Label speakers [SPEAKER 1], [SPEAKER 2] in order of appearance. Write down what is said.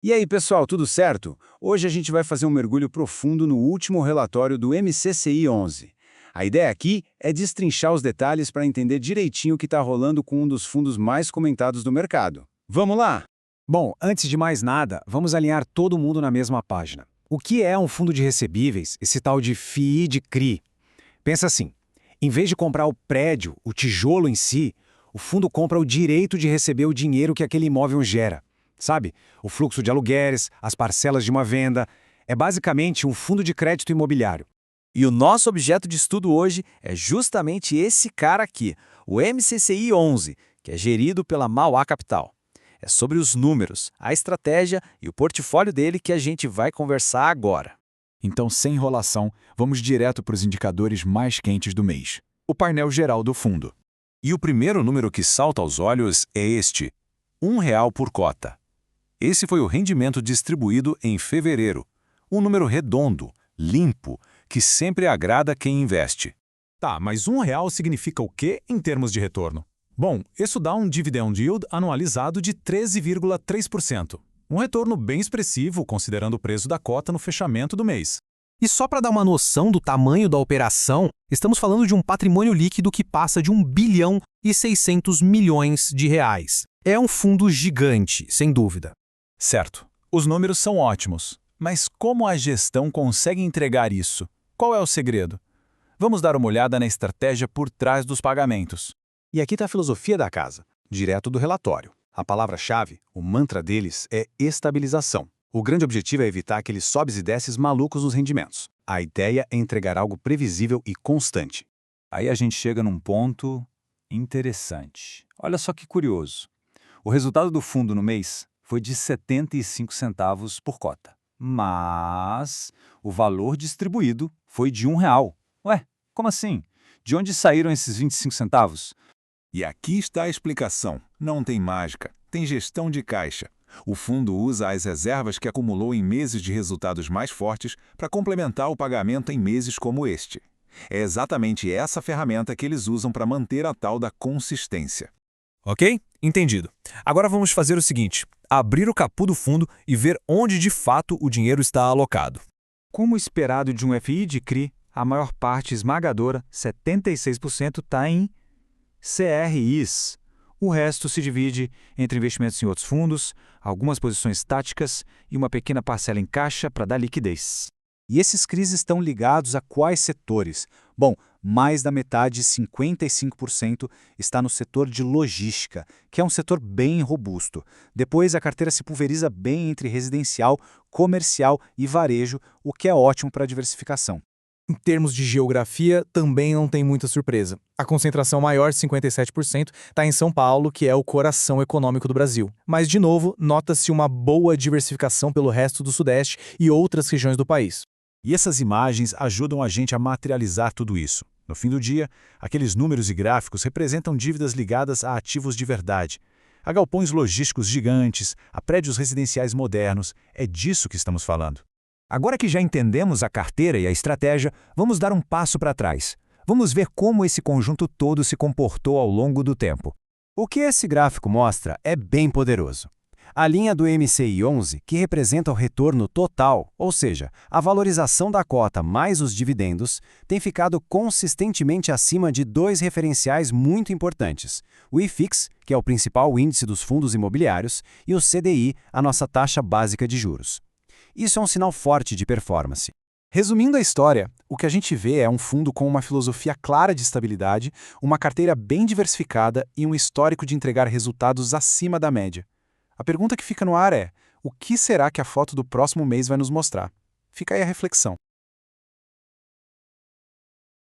[SPEAKER 1] E aí, pessoal, tudo certo? Hoje a gente vai fazer um mergulho profundo no último relatório do MCCI 11. A ideia aqui é destrinchar os detalhes para entender direitinho o que está rolando com um dos fundos mais comentados do mercado. Vamos lá?
[SPEAKER 2] Bom, antes de mais nada, vamos alinhar todo mundo na mesma página. O que é um fundo de recebíveis, esse tal de FII de CRI? Pensa assim, em vez de comprar o prédio, o tijolo em si, o fundo compra o direito de receber o dinheiro que aquele imóvel gera. Sabe? O fluxo de aluguéis, as parcelas de uma venda. É basicamente um fundo de crédito imobiliário.
[SPEAKER 3] E o nosso objeto de estudo hoje é justamente esse cara aqui, o MCCI 11, que é gerido pela Mauá Capital. É sobre os números, a estratégia e o portfólio dele que a gente vai conversar agora.
[SPEAKER 4] Então, sem enrolação, vamos direto para os indicadores mais quentes do mês. O painel geral do fundo.
[SPEAKER 5] E o primeiro número que salta aos olhos é este, R$ 1 por cota. Esse foi o rendimento distribuído em fevereiro. Um número redondo, limpo, que sempre agrada quem investe.
[SPEAKER 6] Tá, mas R$ 1 significa o quê em termos de retorno? Bom, isso dá um dividend yield anualizado de 13,3%. Um retorno bem expressivo considerando o preço da cota no fechamento do mês.
[SPEAKER 7] E só para dar uma noção do tamanho da operação, estamos falando de um patrimônio líquido que passa de 1,6 bilhão de reais. É um fundo gigante, sem dúvida.
[SPEAKER 4] Certo, os números são ótimos, mas como a gestão consegue entregar isso? Qual é o segredo? Vamos dar uma olhada na estratégia por trás dos pagamentos.
[SPEAKER 2] E aqui está a filosofia da casa, direto do relatório. A palavra-chave, o mantra deles, é estabilização. O grande objetivo é evitar aqueles sobes e desces malucos nos rendimentos. A ideia é entregar algo previsível e constante.
[SPEAKER 4] Aí a gente chega num ponto interessante. Olha só que curioso. O resultado do fundo no mês foi de 75 centavos por cota. Mas o valor distribuído foi de R$ 1. Ué, como assim? De onde saíram esses 25 centavos?
[SPEAKER 5] E aqui está a explicação. Não tem mágica, tem gestão de caixa. O fundo usa as reservas que acumulou em meses de resultados mais fortes para complementar o pagamento em meses como este. É exatamente essa ferramenta que eles usam para manter a tal da consistência.
[SPEAKER 7] Ok? Entendido. Agora vamos fazer o seguinte, abrir o capô do fundo e ver onde de fato o dinheiro está alocado.
[SPEAKER 2] Como esperado de um FI de CRI, a maior parte esmagadora, 76%, está em CRIs. O resto se divide entre investimentos em outros fundos, algumas posições táticas e uma pequena parcela em caixa para dar liquidez. E esses CRIs estão ligados a quais setores? Bom, mais da metade, 55%, está no setor de logística, que é um setor bem robusto. Depois, a carteira se pulveriza bem entre residencial, comercial e varejo, o que é ótimo para a diversificação.
[SPEAKER 7] Em termos de geografia, também não tem muita surpresa. A concentração maior, 57%, está em São Paulo, que é o coração econômico do Brasil. Mas, de novo, nota-se uma boa diversificação pelo resto do Sudeste e outras regiões do país.
[SPEAKER 4] E essas imagens ajudam a gente a materializar tudo isso. No fim do dia, aqueles números e gráficos representam dívidas ligadas a ativos de verdade, a galpões logísticos gigantes, a prédios residenciais modernos. É disso que estamos falando. Agora que já entendemos a carteira e a estratégia, vamos dar um passo para trás. Vamos ver como esse conjunto todo se comportou ao longo do tempo.
[SPEAKER 2] O que esse gráfico mostra é bem poderoso. A linha do MCI 11, que representa o retorno total, ou seja, a valorização da cota mais os dividendos, tem ficado consistentemente acima de dois referenciais muito importantes. O IFIX, que é o principal índice dos fundos imobiliários, e o CDI, a nossa taxa básica de juros. Isso é um sinal forte de performance. Resumindo a história, o que a gente vê é um fundo com uma filosofia clara de estabilidade, uma carteira bem diversificada e um histórico de entregar resultados acima da média. A pergunta que fica no ar é, o que será que a foto do próximo mês vai nos mostrar? Fica aí a reflexão.